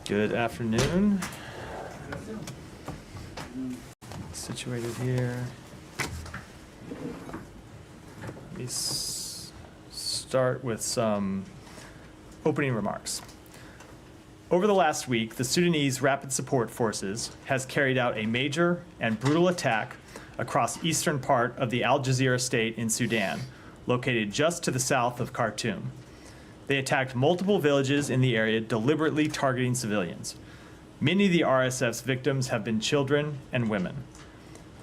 Good afternoon. Situated here. Let me start with some opening remarks. Over the last week, the Sudanese Rapid Support Forces has carried out a major and brutal attack across eastern part of the Al Jazeera state in Sudan, located just to the south of Khartoum. They attacked multiple villages in the area, deliberately targeting civilians. Many of the RSF's victims have been children and women.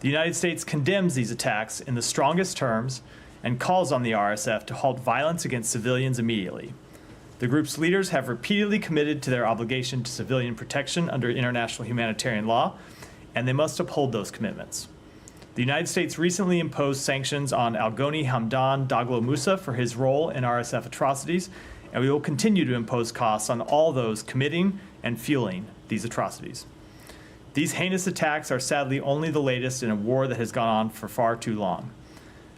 The United States condemns these attacks in the strongest terms and calls on the RSF to halt violence against civilians immediately. The group's leaders have repeatedly committed to their obligation to civilian protection under international humanitarian law, and they must uphold those commitments. The United States recently imposed sanctions on Algoni Hamdan Daglo Musa for his role in RSF atrocities, and we will continue to impose costs on all those committing and fueling these atrocities. These heinous attacks are sadly only the latest in a war that has gone on for far too long.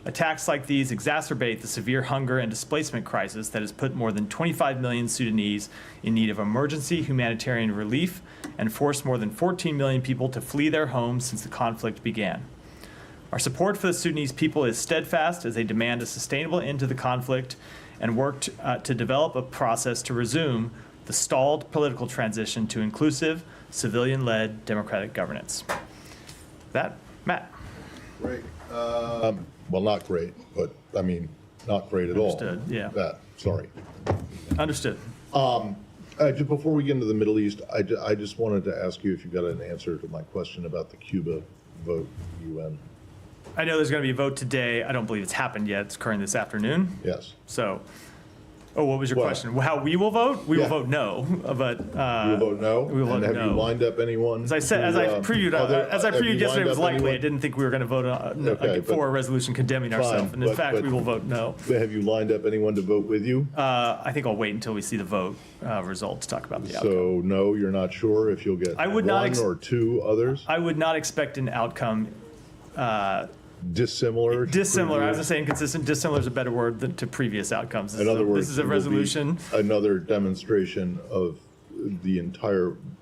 Attacks like these exacerbate the severe hunger and displacement crisis that has put more than 25 million Sudanese in need of emergency humanitarian relief and forced more than 14 million people to flee their homes since the conflict began. Our support for the Sudanese people is steadfast as they demand a sustainable end to the conflict and work to develop a process to resume the stalled political transition to inclusive, civilian-led democratic governance. That, Matt. Great. Well, not great, but I mean, not great at all. Understood, yeah. Sorry. Understood. Just before we get into the Middle East, I just wanted to ask you if you got an answer to my question about the Cuba vote, UN. I know there's going to be a vote today. I don't believe it's happened yet. It's occurring this afternoon. Yes. So, what was your question? How we will vote? We will vote no, but you will vote no. We will vote have no. you lined up anyone? As I said, as I previewed yesterday, it was likely. I didn't think we were going to vote for a resolution condemning ourselves, and in fact, we will vote no. Have you lined up anyone to vote with you? I think I'll wait until we see the vote result to talk about the outcome. So no, you're not sure if you'll get one or two others. I would not expect an outcome. Dissimilar. I was saying inconsistent. Dissimilar is a better word than to previous outcomes. In other words, this is a resolution. Another demonstration of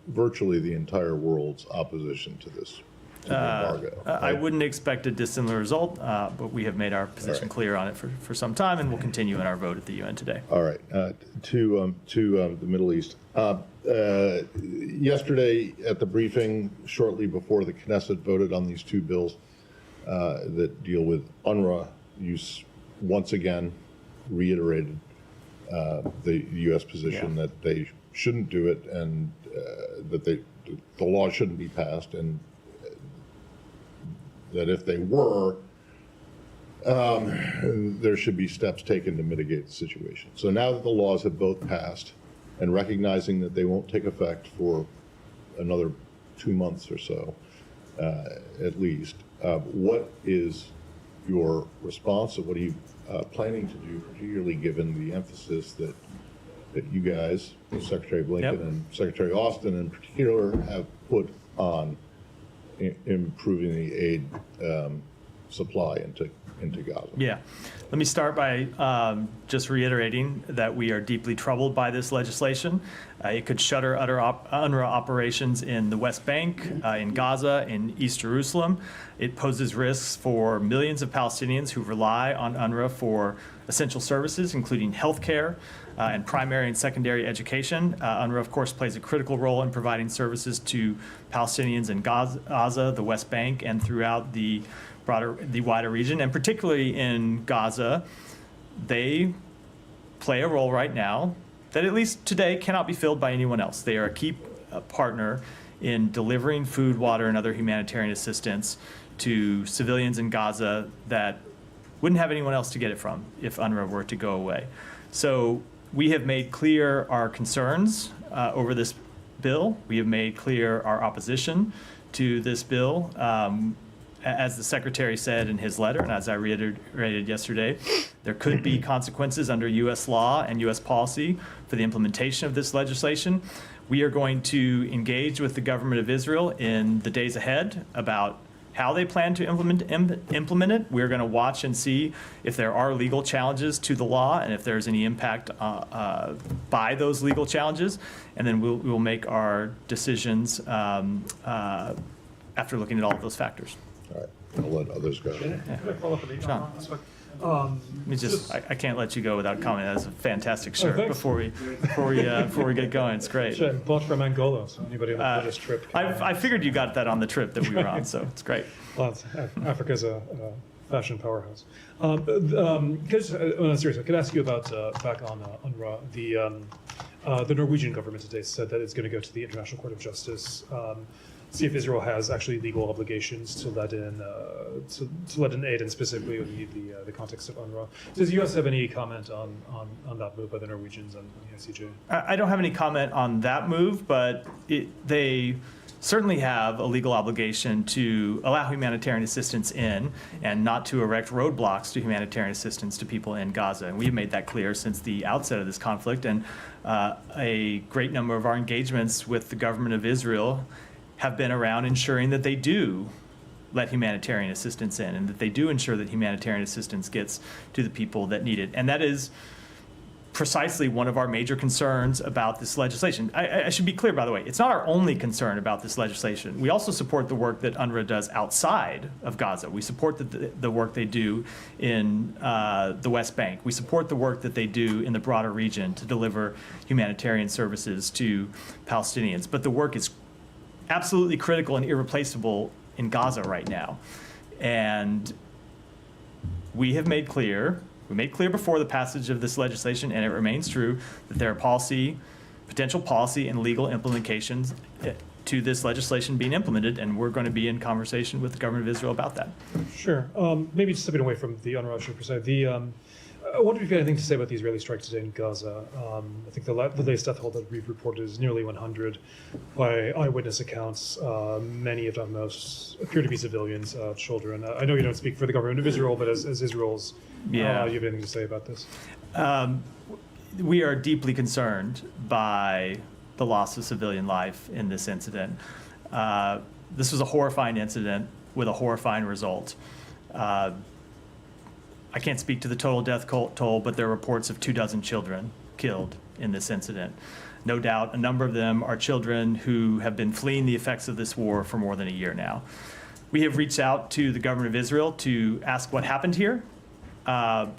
virtually the entire world's opposition to this embargo. Right? I wouldn't expect a dissimilar result, but we have made our position clear on it for some time, and we'll continue in our vote at the UN today. All right. To the Middle East. Yesterday at the briefing, shortly before the Knesset voted on these two bills, that deal with UNRWA use, once again reiterated the U.S. position that they shouldn't do it, and that the law shouldn't be passed, and that if they were, there should be steps taken to mitigate the situation. So now that the laws have both passed, and recognizing that they won't take effect for another 2 months or so, at least, what is your response, and what are you planning to do, particularly given the emphasis that you guys, Secretary Blinken and Secretary Austin in particular, have put on improving the aid supply into Gaza? Yeah. Let me start by just reiterating that we are deeply troubled by this legislation. It could shutter UNRWA operations in the West Bank, in Gaza, in East Jerusalem. It poses risks for millions of Palestinians who rely on UNRWA for essential services, including health care and primary and secondary education. UNRWA, of course, plays a critical role in providing services to Palestinians in Gaza, the West Bank, and throughout the wider region, and particularly in Gaza. They play a role right now that, at least today, cannot be filled by anyone else. They are a key partner in delivering food, water, and other humanitarian assistance to civilians in Gaza that wouldn't have anyone else to get it from if UNRWA were to go away. So we have made clear our concerns over this bill. We have made clear our opposition to this bill. As the Secretary said in his letter, and as I reiterated yesterday, there could be consequences under U.S. law and U.S. policy for the implementation of this legislation. We are going to engage with the government of Israel in the days ahead about how they plan to implement it. We're going to watch and see if there are legal challenges to the law and if there's any impact by those legal challenges. And then we'll make our decisions after looking at all of those factors. All right, I'll let others go. Can I follow up on the John. aspect? Let me just, I can't let you go without commenting. That's a fantastic shirt thanks. before we get going. It's great. Actually, I bought from Angola, so anybody on this trip. I figured you got that on the trip that we were on, so it's great. Well, Africa's a fashion powerhouse. Seriously, I could ask you about back on UNRWA. The Norwegian government today said that it's going to go to the International Court of Justice, see if Israel has actually legal obligations to let in aid, and specifically in the context of UNRWA. Does the U.S. have any comment on that move by the Norwegians and the ICJ? I don't have any comment on that move, but they certainly have a legal obligation to allow humanitarian assistance in and not to erect roadblocks to humanitarian assistance to people in Gaza. And we've made that clear since the outset of this conflict. And a great number of our engagements with the government of Israel have been around ensuring that they do let humanitarian assistance in and that they do ensure that humanitarian assistance gets to the people that need it. And that is precisely one of our major concerns about this legislation. I should be clear, by the way, it's not our only concern about this legislation. We also support the work that UNRWA does outside of Gaza. We support the work they do in the West Bank. We support the work that they do in the broader region to deliver humanitarian services to Palestinians. But the work is absolutely critical and irreplaceable in Gaza right now. And we made clear before the passage of this legislation, and it remains true, that there are potential policy and legal implications to this legislation being implemented, and we're going to be in conversation with the government of Israel about that. Sure. Maybe just stepping away from the UNRWA issue per se. I wonder if you had anything to say about the Israeli strike today in Gaza. I think the latest death toll that we've reported is nearly 100 by eyewitness accounts. Many, if not most, appear to be civilians, children. I know you don't speak for the government of Israel, but as Israel's, you have anything to say about this? We are deeply concerned by the loss of civilian life in this incident. This was a horrifying incident with a horrifying result. I can't speak to the total death toll, but there are reports of 24 children killed in this incident. No doubt, a number of them are children who have been fleeing the effects of this war for more than a year now. We have reached out to the government of Israel to ask what happened here.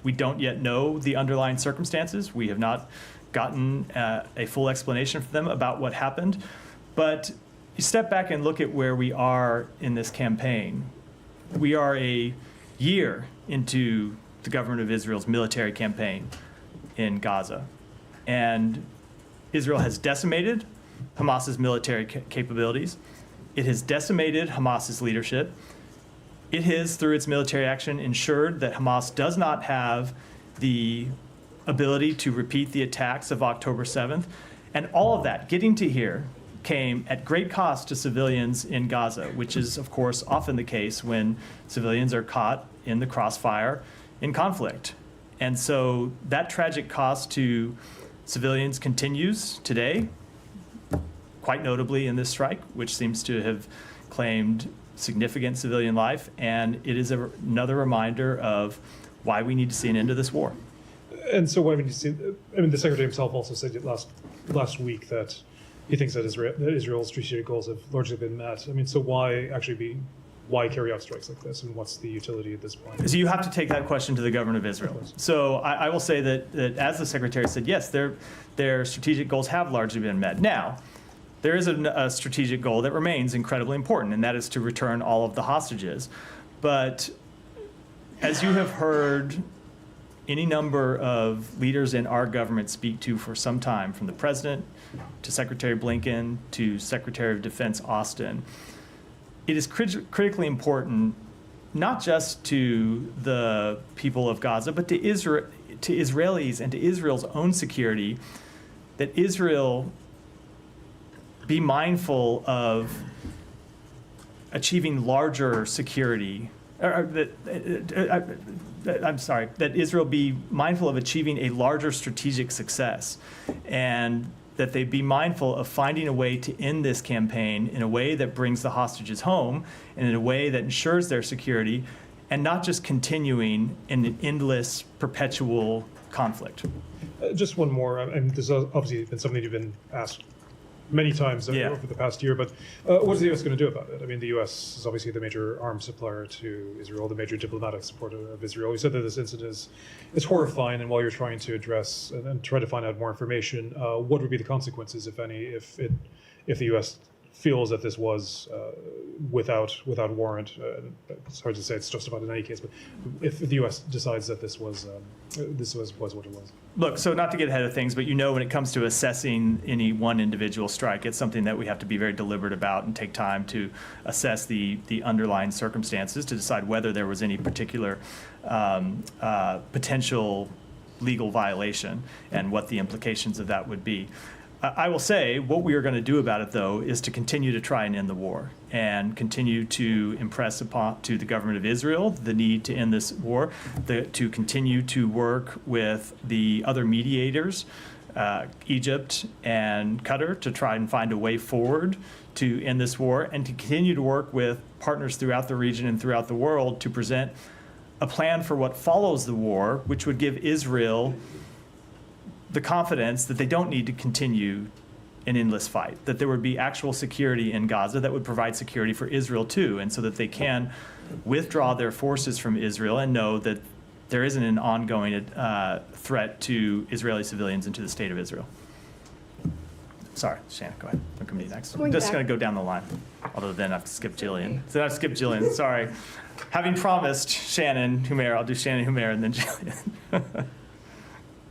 We don't yet know the underlying circumstances. We have not gotten a full explanation from them about what happened. But you step back and look at where we are in this campaign. We are a year into the government of Israel's military campaign in Gaza. And Israel has decimated Hamas's military capabilities. It has decimated Hamas's leadership. It has, through its military action, ensured that Hamas does not have the ability to repeat the attacks of October 7th. And all of that, getting to here, came at great cost to civilians in Gaza, which is, of course, often the case when civilians are caught in the crossfire in conflict. And so that tragic cost to civilians continues today, quite notably in this strike, which seems to have claimed significant civilian life. And it is another reminder of why we need to see an end to this war. And so why we need to see, I mean, the Secretary himself also said it last week that he thinks that Israel's strategic goals have largely been met. I mean, so why carry out strikes like this, and what's the utility at this point? So you have to take that question to the government of Israel. So I will say that as the Secretary said, yes, their strategic goals have largely been met. Now, there is a strategic goal that remains incredibly important, and that is to return all of the hostages. But as you have heard any number of leaders in our government speak to for some time, from the President to Secretary Blinken to Secretary of Defense Austin, it is critically important, not just to the people of Gaza, but to Israelis and to Israel's own security, that Israel be mindful of achieving larger security, that Israel be mindful of achieving a larger strategic success. And that they be mindful of finding a way to end this campaign in a way that brings the hostages home and in a way that ensures their security, and not just continuing in an endless, perpetual conflict. Just one more, and this has obviously been something you've been asked many times over the past year, but what is the U.S. going to do about it? I mean, the U.S. is obviously the major arms supplier to Israel, the major diplomatic supporter of Israel. You said that this incident is horrifying, and while you're trying to address and try to find out more information, what would be the consequences, if any, if the U.S. feels that this was without warrant? It's hard to say it's justified in any case, but if the U.S. decides that this was what it was. Look, so not to get ahead of things, but when it comes to assessing any one individual strike, it's something that we have to be very deliberate about and take time to assess the underlying circumstances to decide whether there was any particular potential legal violation and what the implications of that would be. I will say what we are going to do about it, though, is to continue to try and end the war and continue to impress upon to the government of Israel the need to end this war, to continue to work with the other mediators, Egypt and Qatar, to try and find a way forward to end this war, and to continue to work with partners throughout the region and throughout the world to present a plan for what follows the war, which would give Israel the confidence that they don't need to continue an endless fight, that there would be actual security in Gaza that would provide security for Israel too, and so that they can withdraw their forces from Israel and know that there isn't an ongoing threat to Israeli civilians and to the state of Israel. Sorry, Shannon, go ahead. I'm coming to you next. I'm just going to go down the line, although then I have to skip Jillian. So I've skipped Jillian, sorry. Having promised Shannon Humair, I'll do Shannon Humair and then Jillian.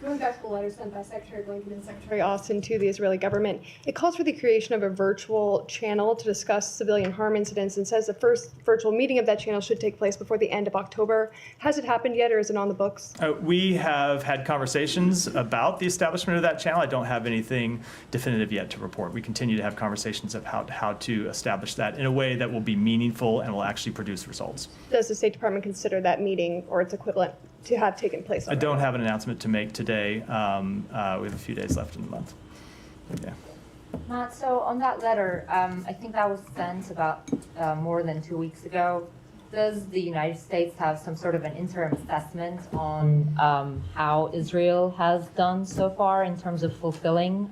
Going back to the letter sent by Secretary Blinken and Secretary Austin to the Israeli government, it calls for the creation of a virtual channel to discuss civilian harm incidents and says the first virtual meeting of that channel should take place before the end of October. Has it happened yet, or is it on the books? We have had conversations about the establishment of that channel. I don't have anything definitive yet to report. We continue to have conversations about how to establish that in a way that will be meaningful and will actually produce results. Does the State Department consider that meeting or its equivalent to have taken place already? I don't have an announcement to make today. We have a few days left in the month. Yeah. Matt, so on that letter, I think that was sent about more than 2 weeks ago. Does the United States have some sort of an interim assessment on how Israel has done so far in terms of fulfilling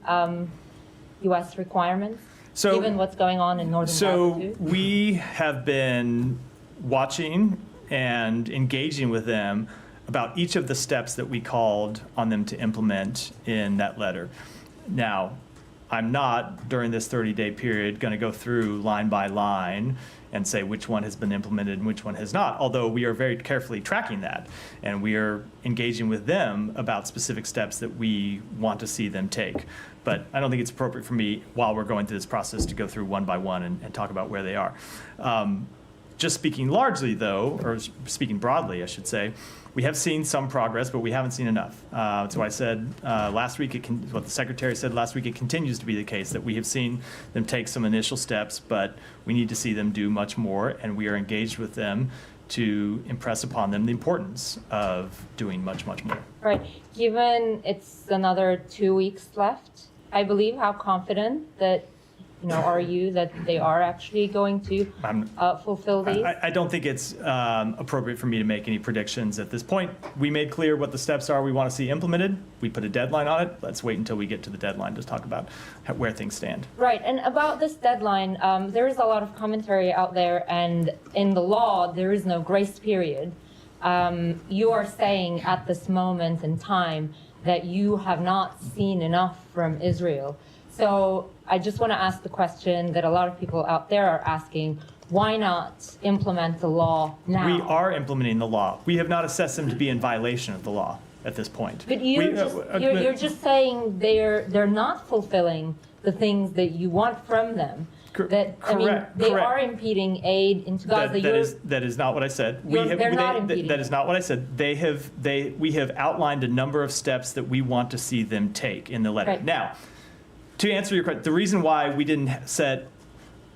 U.S. requirements, given what's going on in northern Gaza too? So we have been watching and engaging with them about each of the steps that we called on them to implement in that letter. Now, I'm not, during this 30-day period, going to go through line by line and say which one has been implemented and which one has not, although we are very carefully tracking that, and we are engaging with them about specific steps that we want to see them take. But I don't think it's appropriate for me, while we're going through this process, to go through one by one and talk about where they are. Just speaking largely, though, or speaking broadly, I should say, we have seen some progress, but we haven't seen enough. So I said last week, what the Secretary said last week, it continues to be the case that we have seen them take some initial steps, but we need to see them do much more, and we are engaged with them to impress upon them the importance of doing much, much more. Right. Given it's another 2 weeks left, I believe, how confident that are you that they are actually going to fulfill these? I don't think it's appropriate for me to make any predictions at this point. We made clear what the steps are we want to see implemented. We put a deadline on it. Let's wait until we get to the deadline to talk about where things stand. Right, and about this deadline, there is a lot of commentary out there, and in the law, there is no grace period. You are saying at this moment in time that you have not seen enough from Israel. So I just want to ask the question that a lot of people out there are asking: why not implement the law now? We are implementing the law. We have not assessed them to be in violation of the law at this point. But you're just saying they're not fulfilling the things that you want from them. They are impeding aid into Gaza. That is not what I said. They're not impeding. That is not what I said. We have outlined a number of steps that we want to see them take in the letter. Right. Now, to answer your question, the reason why we didn't set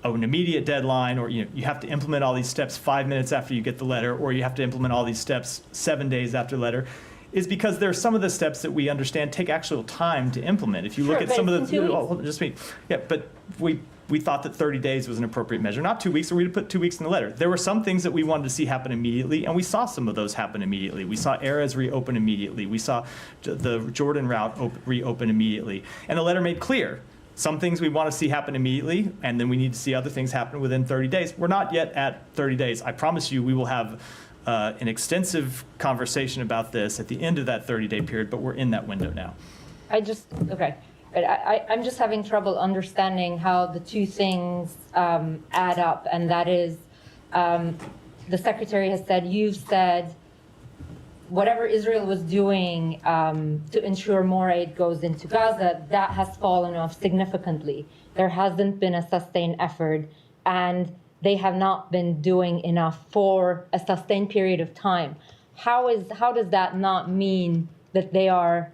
an immediate deadline, or you have to implement all these steps 5 minutes after you get the letter, or you have to implement all these steps 7 days after the letter, is because there are some of the steps that we understand take actual time to implement. If you Sure, look at but some it's of in the, 2 weeks. oh, hold on, just wait. Yeah, but we thought that 30 days was an appropriate measure, not 2 weeks, or we'd put 2 weeks in the letter. There were some things that we wanted to see happen immediately, and we saw some of those happen immediately. We saw Erez reopen immediately. We saw the Jordan route reopen immediately. And the letter made clear some things we want to see happen immediately, and then we need to see other things happen within 30 days. We're not yet at 30 days. I promise you we will have an extensive conversation about this at the end of that 30-day period, but we're in that window now. Okay. But I'm just having trouble understanding how the two things add up, and that is, the secretary has said, you've said, whatever Israel was doing to ensure more aid goes into Gaza, that has fallen off significantly. There hasn't been a sustained effort, and they have not been doing enough for a sustained period of time. How does that not mean that they're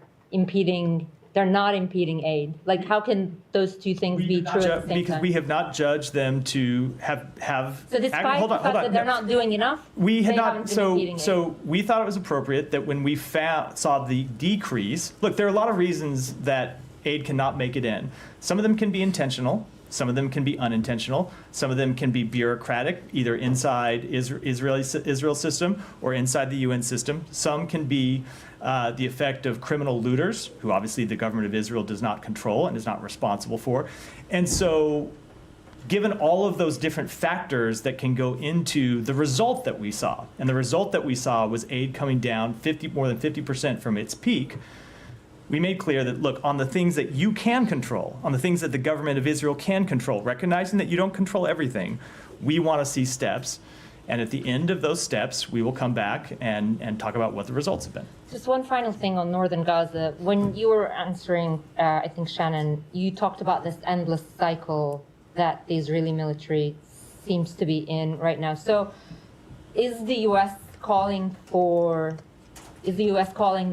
not impeding aid? Like, how can those two things be true at the same Because time? we have not judged them to have. So despite the fact that they're not doing enough, We had they haven't not, been so, impeding aid. so we thought it was appropriate that when we saw the decrease, look, there are a lot of reasons that aid cannot make it in. Some of them can be intentional, some of them can be unintentional, some of them can be bureaucratic, either inside Israel system or inside the UN system. Some can be the effect of criminal looters, who obviously the government of Israel does not control and is not responsible for. And so given all of those different factors that can go into the result that we saw, and the result that we saw was aid coming down more than 50% from its peak, we made clear that, look, on the things that you can control, on the things that the government of Israel can control, recognizing that you don't control everything, we want to see steps. And at the end of those steps, we will come back and talk about what the results have been. Just one final thing on northern Gaza. When you were answering, I think, Shannon, you talked about this endless cycle that the Israeli military seems to be in right now. So is the U.S. calling the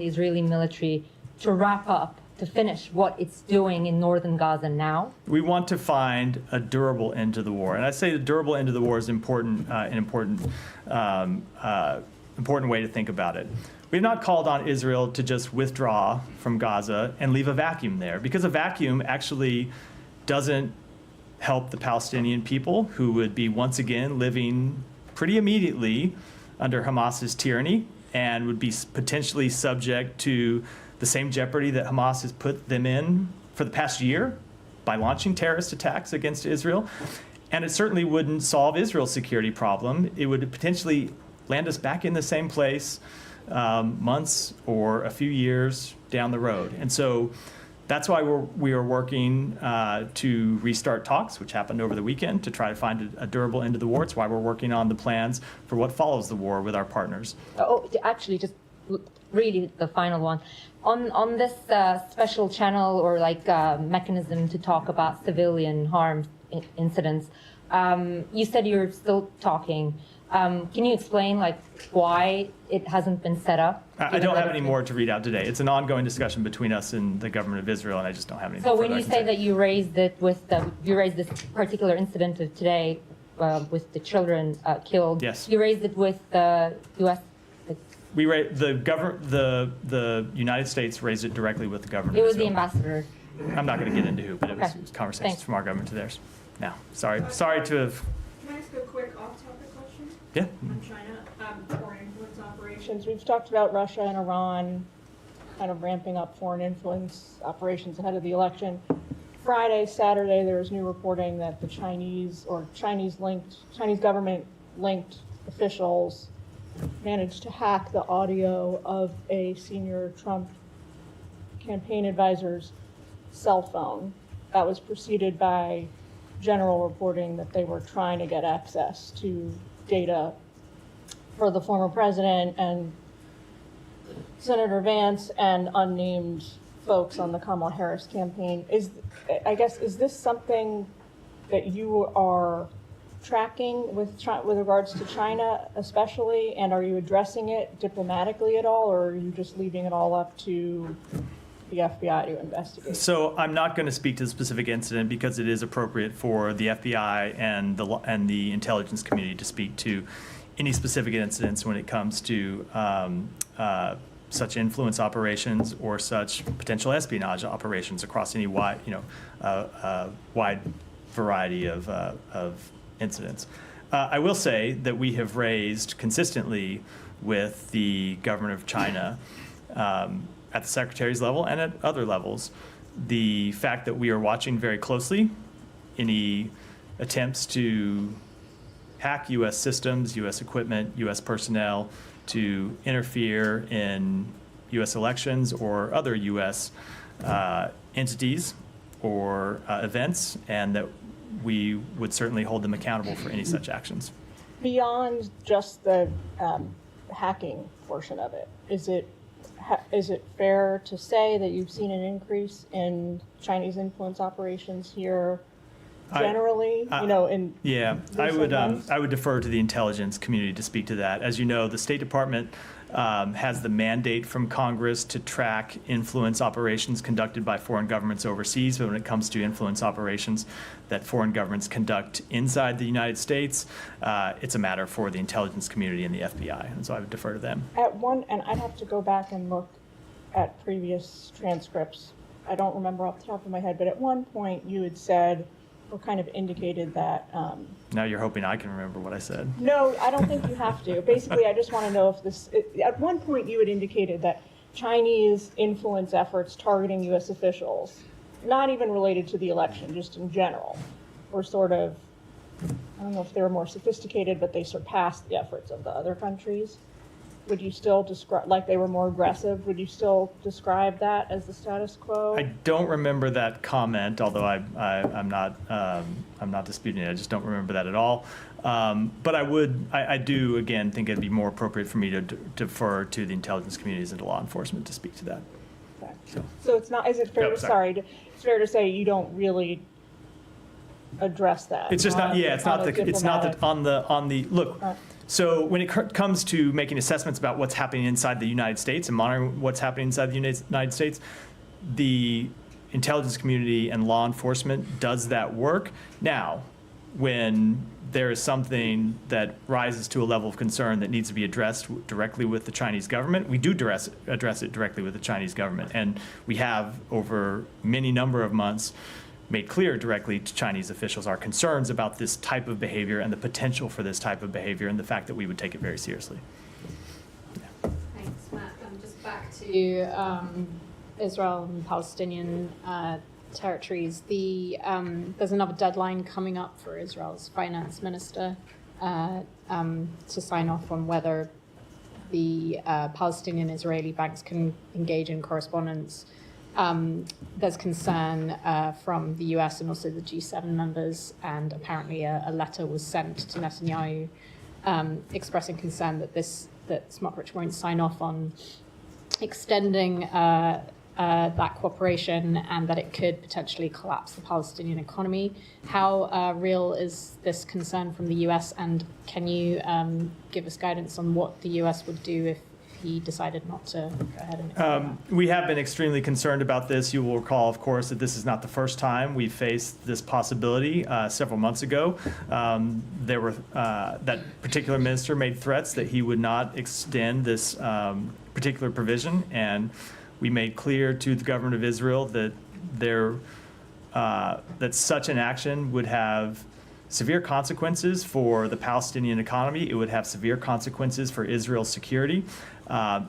Israeli military to wrap up, to finish what it's doing in northern Gaza now? We want to find a durable end to the war. And I say the durable end to the war is important, an important way to think about it. We've not called on Israel to just withdraw from Gaza and leave a vacuum there, because a vacuum actually doesn't help the Palestinian people, who would be once again living pretty immediately under Hamas's tyranny and would be potentially subject to the same jeopardy that Hamas has put them in for the past year by launching terrorist attacks against Israel. And it certainly wouldn't solve Israel's security problem. It would potentially land us back in the same place months or a few years down the road. And so that's why we are working to restart talks, which happened over the weekend, to try to find a durable end to the war. It's why we're working on the plans for what follows the war with our partners. Oh, actually, just really the final one. On this special channel or mechanism to talk about civilian harm incidents, you said you're still talking. Can you explain why it hasn't been set up? I don't have any more to read out today. It's an ongoing discussion between us and the government of Israel, and I just don't have anything. So when you say that you raised this particular incident of today with the children killed, yes, you raised it with the U.S. The United States raised it directly with the government. It was of the Israel. ambassador. I'm not going to get into who, but it was Okay. conversations Thanks. from our government to theirs. Now, sorry to have. Can I ask a quick off-topic question Yeah. on China, foreign influence operations? We've talked about Russia and Iran kind of ramping up foreign influence operations ahead of the election. Friday, Saturday, there was new reporting that the Chinese government-linked officials managed to hack the audio of a senior Trump campaign advisor's cell phone. That was preceded by general reporting that they were trying to get access to data for the former president and Senator Vance and unnamed folks on the Kamala Harris campaign. Is this something that you are tracking with regards to China especially, and are you addressing it diplomatically at all, or are you just leaving it all up to the FBI to investigate? So I'm not going to speak to the specific incident because it is appropriate for the FBI and the intelligence community to speak to any specific incidents when it comes to such influence operations or such potential espionage operations across any wide, wide variety of incidents. I will say that we have raised consistently with the government of China at the secretary's level and at other levels the fact that we are watching very closely any attempts to hack U.S. systems, U.S. equipment, U.S. personnel, to interfere in U.S. elections or other U.S. Entities or events, and that we would certainly hold them accountable for any such actions. Beyond just the hacking portion of it, is it fair to say that you've seen an increase in Chinese influence operations here generally? Yeah, I would defer to the intelligence community to speak to that. As you know, the State Department has the mandate from Congress to track influence operations conducted by foreign governments overseas, but when it comes to influence operations that foreign governments conduct inside the United States, it's a matter for the intelligence community and the FBI, and so I would defer to them. And I'd have to go back and look at previous transcripts. I don't remember off the top of my head, but at one point you had said, or kind of indicated that. Now you're hoping I can remember what I said. No, I don't think you have to. Basically, I just want to know if at one point you had indicated that Chinese influence efforts targeting U.S. officials, not even related to the election, just in general, were sort of, I don't know if they were more sophisticated, but they surpassed the efforts of the other countries. Would you still describe, like they were more aggressive, would you still describe that as the status quo? I don't remember that comment, although I'm not disputing it. I just don't remember that at all. But I do, again, think it'd be more appropriate for me to defer to the intelligence communities and to law enforcement to speak to that. Okay. So it's not, is it fair, it's fair to say you don't really address that? It's just not, yeah, it's not that on the, look, so when it comes to making assessments about what's happening inside the United States and monitoring what's happening inside the United States, the intelligence community and law enforcement does that work. Now, when there is something that rises to a level of concern that needs to be addressed directly with the Chinese government, we do address it directly with the Chinese government. And we have, over many number of months, made clear directly to Chinese officials our concerns about this type of behavior and the potential for this type of behavior and the fact that we would take it very seriously. Yeah. Thanks, Matt. Just back to Israel and Palestinian territories. There's another deadline coming up for Israel's finance minister to sign off on whether the Palestinian Israeli banks can engage in correspondence. There's concern from the US and also the G7 members, and apparently a letter was sent to Netanyahu expressing concern that Smotrich won't sign off on extending that cooperation and that it could potentially collapse the Palestinian economy. How real is this concern from the US, and can you give us guidance on what the US would do if he decided not to go ahead and we have been extremely concerned about this. You will recall, of course, that this is not the first time we've faced this possibility. Several months ago, that particular minister made threats that he would not extend this particular provision, and we made clear to the government of Israel that that such an action would have severe consequences for the Palestinian economy. It would have severe consequences for Israel's security.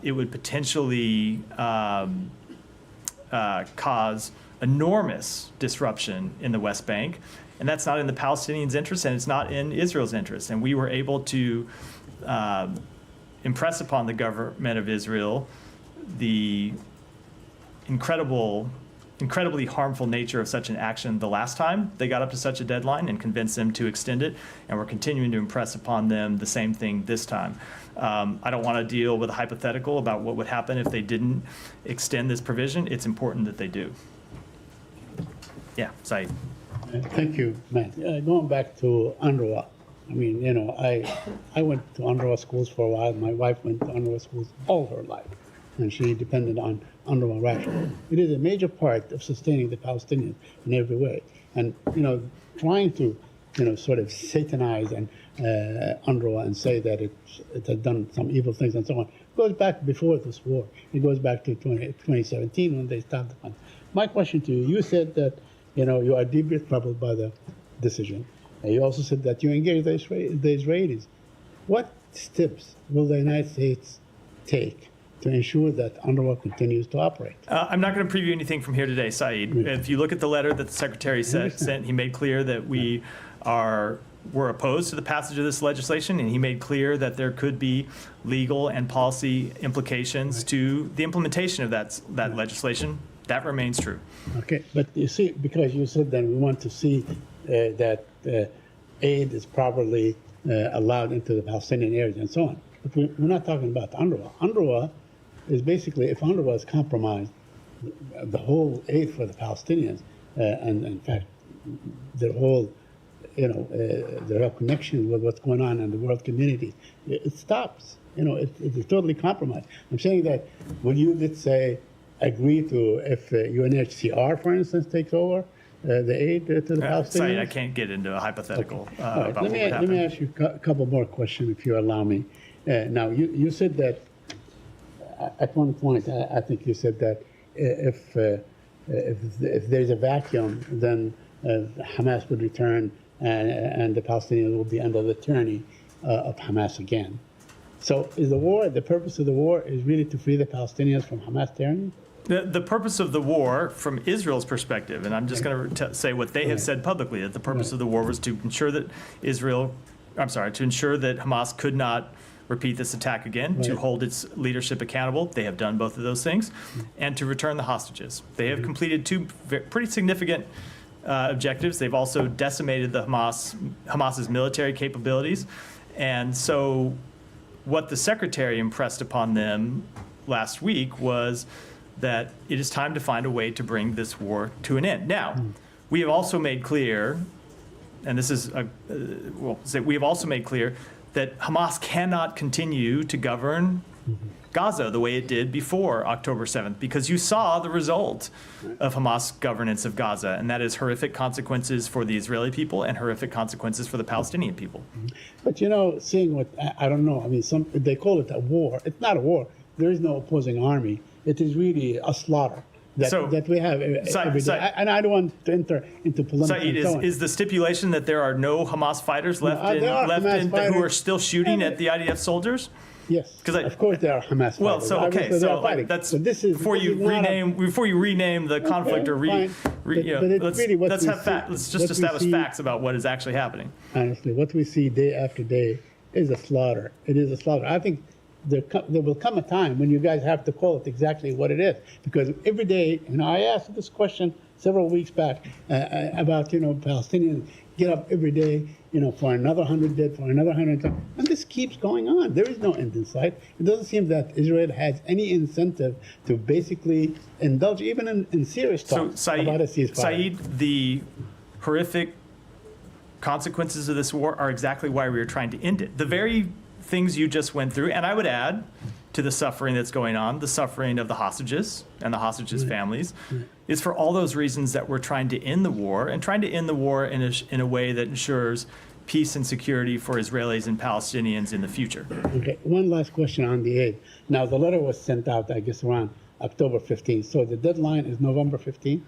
It would potentially cause enormous disruption in the West Bank. And that's not in the Palestinians' interest, and it's not in Israel's interest. And we were able to impress upon the government of Israel the incredibly harmful nature of such an action the last time they got up to such a deadline, and convince them to extend it. And we're continuing to impress upon them the same thing this time. I don't want to deal with a hypothetical about what would happen if they didn't extend this provision. It's important that they do. Yeah, Saeed. Thank you, Matt. Going back to UNRWA, I mean, I went to UNRWA schools for a while. My wife went to UNRWA schools all her life, and she depended on UNRWA ration. It is a major part of sustaining the Palestinians in every way. And, trying to, sort of satanize and UNRWA and say that it had done some evil things and so on, goes back before this war. It goes back to 2017 when they stopped the funds. My question to you, you said that, you are deeply troubled by the decision. And you also said that you engage the Israelis. What steps will the United States take to ensure that UNRWA continues to operate? I'm not going to preview anything from here today, Saeed. If you look at the letter that the Secretary sent, he made clear that we're opposed to the passage of this legislation, and he made clear that there could be legal and policy implications to the implementation of that legislation. That remains true. Okay, but you see, because you said that we want to see that aid is properly allowed into the Palestinian areas and so on. But we're not talking about UNRWA. UNRWA is basically, if UNRWA is compromised, the whole aid for the Palestinians, and in fact, their whole, their whole connection with what's going on in the world community, it stops. It is totally compromised. I'm saying that, will you, let's say, agree to if UNHCR, for instance, takes over the aid to the Palestinians? Sorry, I can't get into a hypothetical about what would Let happen. me ask you a couple more questions, if you allow me. Now, you said that at one point, I think you said that if there's a vacuum, then Hamas would return and the Palestinians will be under the tyranny of Hamas again. So is the purpose of the war is really to free the Palestinians from Hamas tyranny? The purpose of the war, from Israel's perspective, and I'm just going to say what they have said publicly, that the purpose of the war was to ensure that to ensure that Hamas could not repeat this attack again, to hold its leadership accountable. They have done both of those things, and to return the hostages. They have completed two pretty significant objectives. They've also decimated the Hamas's military capabilities, and so what the Secretary impressed upon them last week was that it is time to find a way to bring this war to an end. Now, we have also made clear, and this is, we have also made clear that Hamas cannot continue to govern Gaza the way it did before October 7th, because you saw the result of Hamas governance of Gaza, and that is horrific consequences for the Israeli people and horrific consequences for the Palestinian people. But seeing what, I don't know, I mean, they call it a war. It's not a war. There is no opposing army. It is really a slaughter that we have every day. And I don't want to enter into polemics. Saeed, is the stipulation that there are no Hamas fighters left who are still shooting at the IDF soldiers? Yes, of course there are Hamas fighters. Well, so okay, so that's before you rename the conflict, or let's just establish facts about what is actually happening. Honestly, what we see day after day is a slaughter. It is a slaughter. I think there will come a time when you guys have to call it exactly what it is, because every day, I asked this question several weeks back about Palestinians get up every day, for another 100 dead, for another 100, and this keeps going on. There is no end in sight. It doesn't seem that Israel has any incentive to basically indulge even in serious talks about a ceasefire. Saeed, the horrific consequences of this war are exactly why we are trying to end it. The very things you just went through, and I would add to the suffering that's going on, the suffering of the hostages and the hostages' families, is for all those reasons that we're trying to end the war, and trying to end the war in a way that ensures peace and security for Israelis and Palestinians in the future. Okay, one last question on the aid. Now, the letter was sent out, I guess, around October 15th, so the deadline is November 15th?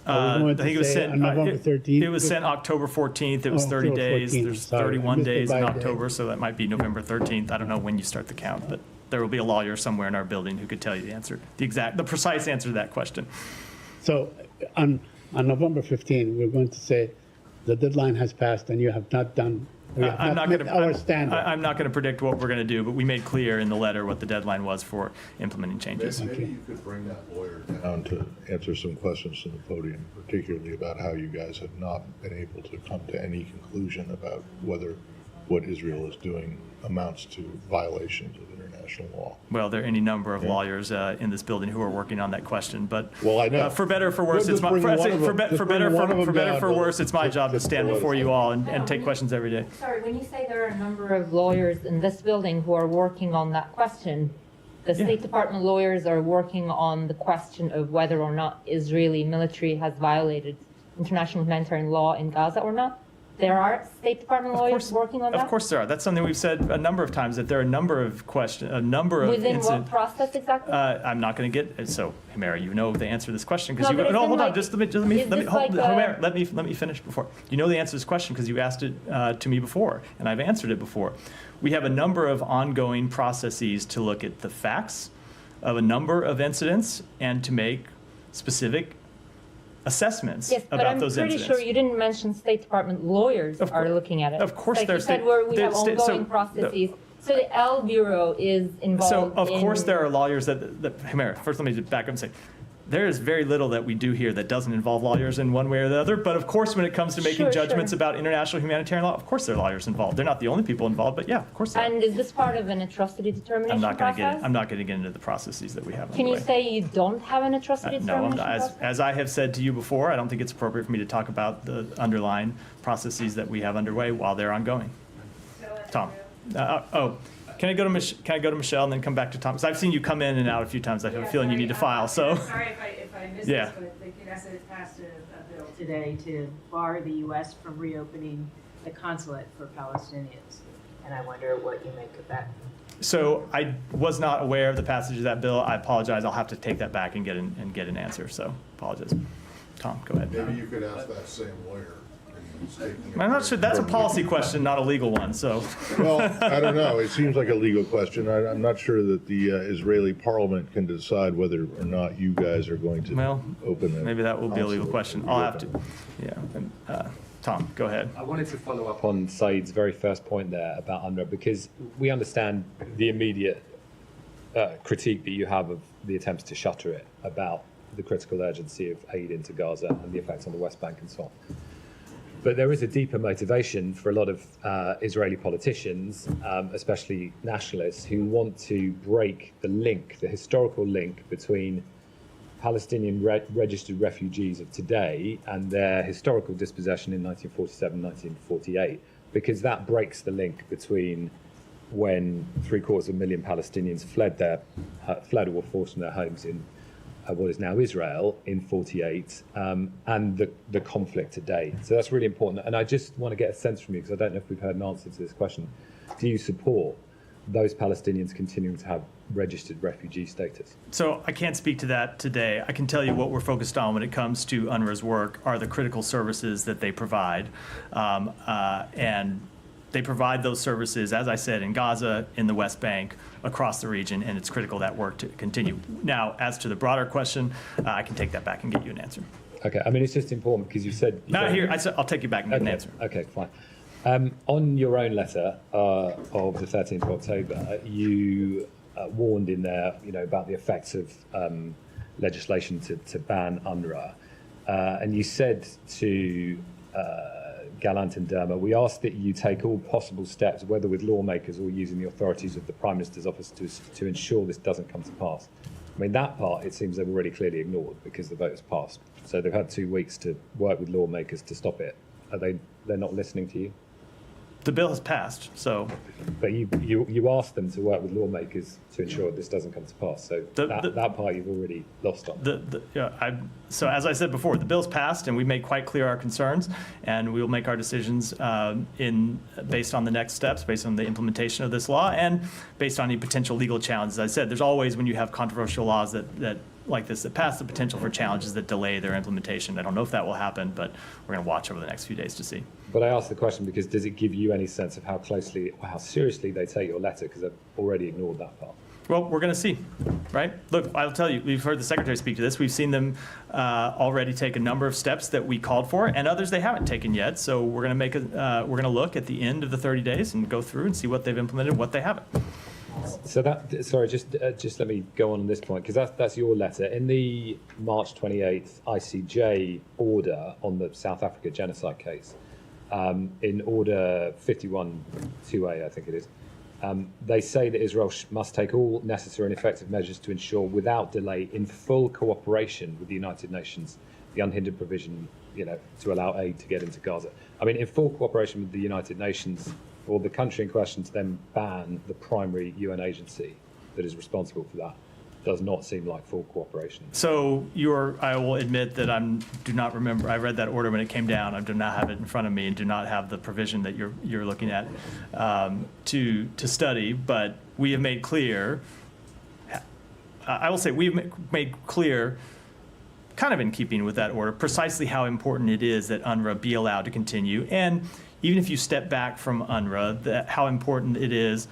I think it was sent on November 13th. It was sent October 14th. It was 30 days. 14th. There's Sorry, 31 days in October, day. so that might be November 13th. I don't know when you start the count, but there will be a lawyer somewhere in our building who could tell you the answer, the precise answer to that question. So on November 15th, we're going to say the deadline has passed and you have not done. I'm not going to predict what we're going to do, but we made clear in the letter what the deadline was for implementing changes. Maybe you could bring that lawyer down to answer some questions from the podium, particularly about how you guys have not been able to come to any conclusion about whether what Israel is doing amounts to violations of international law. Well, there are any number of lawyers in this building who are working on that question, but well, I know. For better or for worse, it's my job to stand before you all and take questions every day. Sorry, when you say there are a number of lawyers in this building who are working on that question, the State Department lawyers are working on the question of whether or not Israeli military has violated international humanitarian law in Gaza or not? there are State Department lawyers working on that? Of course there are. That's something we've said a number of times, that there are a number of questions, a number of Within what incidents. process exactly? I'm not going to get, so, Humera, you know the answer to this question because No, but no, it's hold on, like- just let me, is this like Humera, let me finish before. You know the answer to this question because you asked it to me before, and I've answered it before. We have a number of ongoing processes to look at the facts of a number of incidents and to make specific assessments Yes, but about I'm those pretty incidents. sure you didn't mention State Department lawyers Of are cour- looking at it. of course Like there's you said, state- we have so ongoing the- processes. So the L Bureau is involved So of course in- there are lawyers that Humera, first let me just back up and say, there is very little that we do here that doesn't involve lawyers in one way or the other. But of course, when it comes to making Sure, judgments sure. about international humanitarian law, of course there are lawyers involved. They're not the only people involved, but yeah, of course they are. And is this part of an atrocity determination I'm not going process? to get into the processes that we have Can you underway. say you don't have an atrocity No, I'm determination not, process? as I have said to you before, I don't think it's appropriate for me to talk about the underlying processes that we have underway while they're ongoing. Tom, can I go to Michelle and then come back to Tom? Because I've seen you come in and out a few times. I have a feeling you need to file. So Sorry if I missed Yeah. this, but the Knesset passed a bill today to bar the U.S. from reopening the consulate for Palestinians. And I wonder what you make of that. So I was not aware of the passage of that bill. I apologize. I'll have to take that back and get an answer. So apologize. Tom, go ahead. Maybe you could ask that same lawyer. I'm not sure. That's a policy question, not a legal one. So Well, I don't know. It seems like a legal question. I'm not sure that the Israeli parliament can decide whether or not you guys are going to Well, open it. maybe that will be a legal question. I'll have to. Yeah. And, Tom, go ahead. I wanted to follow up on Said's very first point there about UNRWA, because we understand the immediate critique that you have of the attempts to shutter it, about the critical urgency of aid into Gaza and the effects on the West Bank and so on. But there is a deeper motivation for a lot of Israeli politicians, especially nationalists, who want to break the link, the historical link between Palestinian registered refugees of today and their historical dispossession in 1947, 1948, because that breaks the link between when 750,000 Palestinians fled or were forced from their homes in what is now Israel in 48, and the conflict today. So that's really important. And I just want to get a sense from you, because I don't know if we've heard an answer to this question. Do you support those Palestinians continuing to have registered refugee status? So I can't speak to that today. I can tell you what we're focused on when it comes to UNRWA's work are the critical services that they provide. And they provide those services, as I said, in Gaza, in the West Bank, across the region, and it's critical that work to continue. Now, as to the broader question, I can take that back and get you an answer. Okay, I mean, it's just important because you said... Not here, I'll take you back and get an answer. Okay, fine. On your own letter of the 13th of October, you warned in there, about the effects of legislation to ban UNRWA. And you said to Gallant and Derma, we ask that you take all possible steps, whether with lawmakers or using the authorities of the Prime Minister's office to ensure this doesn't come to pass. I mean, that part, it seems they've already clearly ignored because the vote has passed. So they've had 2 weeks to work with lawmakers to stop it. They're not listening to you? The bill has passed, so But you asked them to work with lawmakers to ensure this doesn't come to pass. So that part you've already lost on. so as I said before, the bill's passed, and we made quite clear our concerns, and we will make our decisions based on the next steps, based on the implementation of this law, and based on any potential legal challenges. As I said, there's always, when you have controversial laws that like this that pass, the potential for challenges that delay their implementation. I don't know if that will happen, but we're going to watch over the next few days to see. But I asked the question because does it give you any sense of how closely or how seriously they take your letter? Because they've already ignored that part. Well, we're going to see, right? Look, I'll tell you, we've heard the Secretary speak to this. We've seen them already take a number of steps that we called for, and others they haven't taken yet. So we're going to we're going to look at the end of the 30 days and go through and see what they've implemented, what they haven't. So just let me go on this point, because that's your letter. In the March 28th ICJ order on the South Africa genocide case, in order 51-2A, I think it is, they say that Israel must take all necessary and effective measures to ensure, without delay, in full cooperation with the United Nations, the unhindered provision, to allow aid to get into Gaza. I mean, in full cooperation with the United Nations, or the country in question to then ban the primary UN agency that is responsible for that. does not seem like full cooperation. So I will admit that do not remember, I read that order when it came down, I do not have it in front of me and do not have the provision that you're looking at to study, but we have made clear, I will say we've made clear, kind of in keeping with that order, precisely how important it is that UNRWA be allowed to continue. And even if you step back from UNRWA, how important it is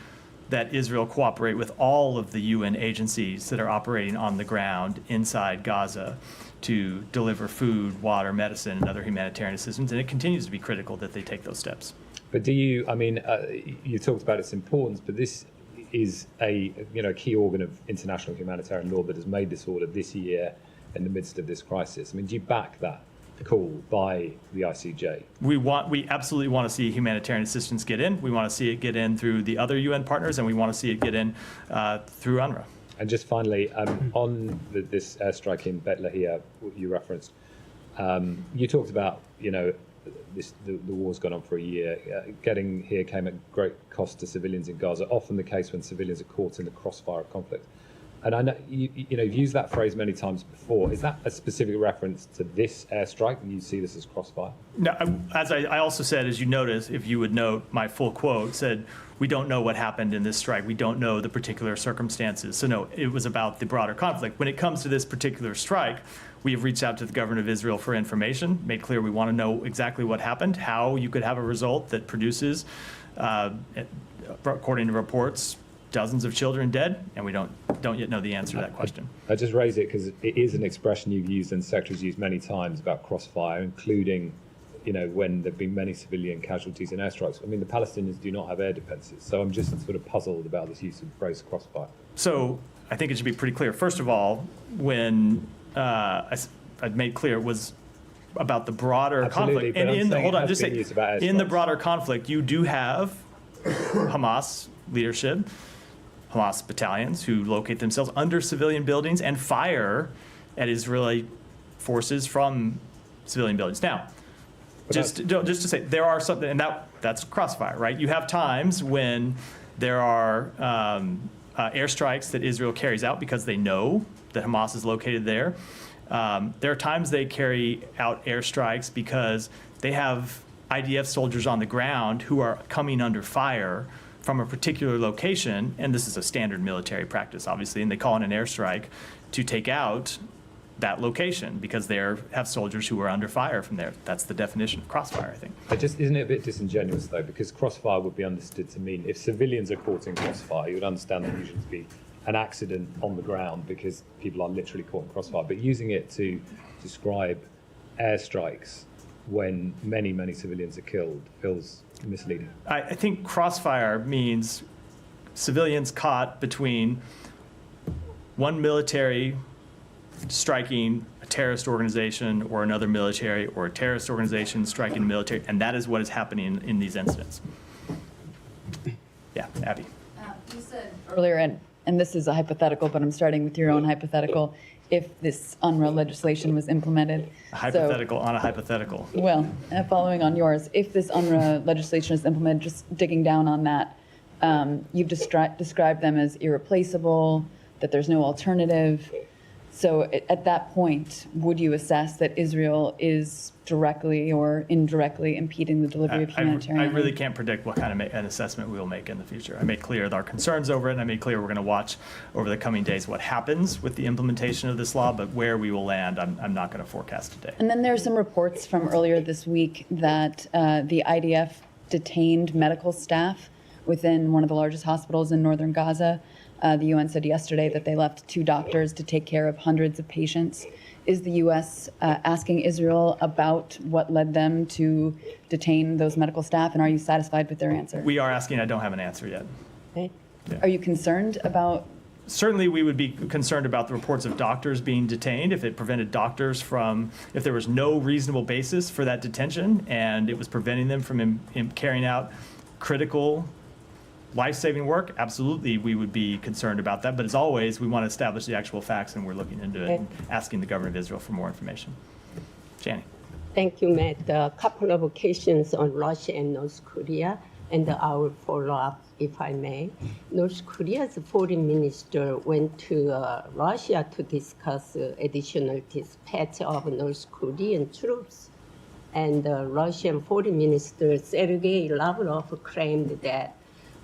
that Israel cooperate with all of the UN agencies that are operating on the ground inside Gaza to deliver food, water, medicine, and other humanitarian assistance. And it continues to be critical that they take those steps. But do you, I mean, you talked about its importance, but this is a key organ of international humanitarian law that has made this order this year in the midst of this crisis. I mean, do you back that call by the ICJ? We absolutely want to see humanitarian assistance get in. We want to see it get in through the other UN partners, and we want to see it get in through UNRWA. And just finally, on this airstrike in Bet Lahia you referenced, you talked about, the war's gone on for a year. Getting here came at great cost to civilians in Gaza, often the case when civilians are caught in the crossfire of conflict. And I know you've used that phrase many times before. Is that a specific reference to this airstrike, and you see this as crossfire? No, as I also said, as you notice, if you would note, my full quote said, "We don't know what happened in this strike. We don't know the particular circumstances." So no, it was about the broader conflict. When it comes to this particular strike, we have reached out to the government of Israel for information, made clear we want to know exactly what happened, how you could have a result that produces, according to reports, dozens of children dead, and we don't yet know the answer to that question. I just raise it because it is an expression you've used and secretary's used many times about crossfire, including, when there have been many civilian casualties in airstrikes. I mean, the Palestinians do not have air defenses, so I'm just sort of puzzled about this use of the phrase crossfire. So I think it should be pretty clear. First of all, when I made clear it was about the broader Absolutely, conflict. And in the airstrikes. broader conflict, you do have Hamas leadership, Hamas battalions who locate themselves under civilian buildings and fire at Israeli forces from civilian buildings. Now, just to say, there are something, and that's crossfire, right? You have times when there are airstrikes that Israel carries out because they know that Hamas is located there. There are times they carry out airstrikes because they have IDF soldiers on the ground who are coming under fire from a particular location, and this is a standard military practice, obviously, and they call in an airstrike to take out that location because they have soldiers who are under fire from there. That's the definition of crossfire, I think. Isn't it a bit disingenuous, though, because crossfire would be understood to mean if civilians are caught in crossfire, you would understand that usually to be an accident on the ground because people are literally caught in crossfire. But using it to describe airstrikes when many, many civilians are killed feels misleading. I think crossfire means civilians caught between one military striking a terrorist organization or another military, or a terrorist organization striking a military, and that is what is happening in these incidents. Yeah, Abby. You said earlier, and this is a hypothetical, but I'm starting with your own hypothetical, if this UNRWA legislation was implemented. A hypothetical on a hypothetical. Well, following on yours, if this UNRWA legislation is implemented, just digging down on that, you've described them as irreplaceable, that there's no alternative. So at that point, would you assess that Israel is directly or indirectly impeding the delivery of humanitarian aid? I really can't predict what kind of an assessment we will make in the future. I made clear our concerns over it, and I made clear we're going to watch over the coming days what happens with the implementation of this law, but where we will land, I'm not going to forecast today. And then there are some reports from earlier this week that the IDF detained medical staff within one of the largest hospitals in northern Gaza. The UN said yesterday that they left 2 doctors to take care of hundreds of patients. Is the U.S. Asking Israel about what led them to detain those medical staff, and are you satisfied with their answer? We are asking. I don't have an answer yet. Okay. Yeah. Are you concerned about? Certainly, we would be concerned about the reports of doctors being detained if it prevented doctors from, if there was no reasonable basis for that detention and it was preventing them from carrying out critical life-saving work. Absolutely, we would be concerned about that. But as always, we want to establish the actual facts, and we're looking into it and asking the government of Israel for more information. Janie. Thank you, Matt. A couple of questions on Russia and North Korea. And I will follow up, if I may. North Korea's foreign minister went to Russia to discuss additional dispatch of North Korean troops. And Russian Foreign Minister Sergei Lavrov claimed that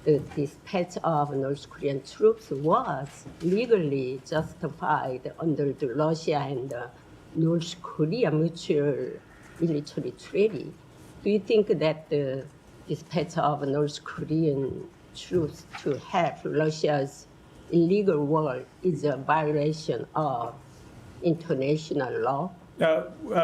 the dispatch of North Korean troops was legally justified under the Russia and North Korea mutual military treaty. Do you think that the dispatch of North Korean troops to help Russia's illegal war is a violation of international law?